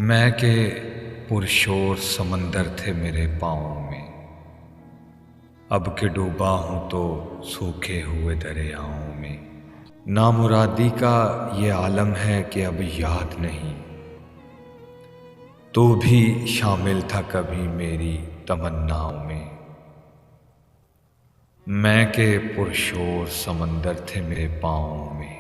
میں کہ پرشور سمندر تھے میرے پاؤں میں، اب کہ ڈوبا ہوں تو سوکھے ہوئے دریاؤں میں۔ نامرادی کا یہ عالم ہے کہ اب یاد نہیں، تو بھی شامل تھا کبھی میری تمناؤں میں۔ میں کہ پرشور سمندر تھے میرے پاؤں میں،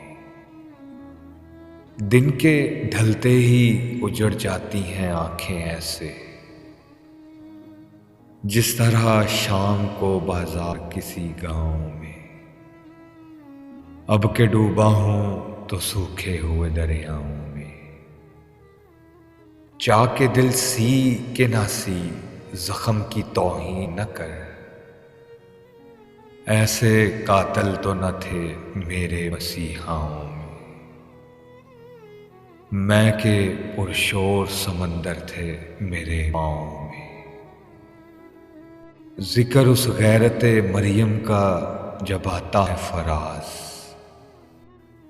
دن کے ڈھلتے ہی اجڑ جاتی ہیں آنکھیں ایسے، جس طرح شام کو بازار کسی گاؤں میں۔ اب کہ ڈوبا ہوں تو سوکھے ہوئے دریاؤں میں۔ چاہ کے دل سی کہ نہ سی، زخم کی توہین نہ کر، ایسے قاتل تو نہ تھے میرے مسیحاؤں میں۔ میں کہ پرشور سمندر تھے میرے پاؤں میں۔ ذکر اس غیرت مریم کا جب آتا ہے فراز،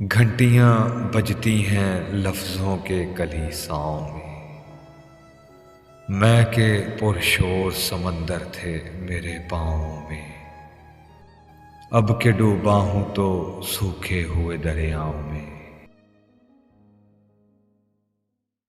گھنٹیاں بجتی ہیں لفظوں کے کلیساؤں میں۔ میں کہ پرشور سمندر تھے میرے پاؤں میں، اب کہ ڈوبا ہوں تو سوکھے ہوئے دریاؤں میں۔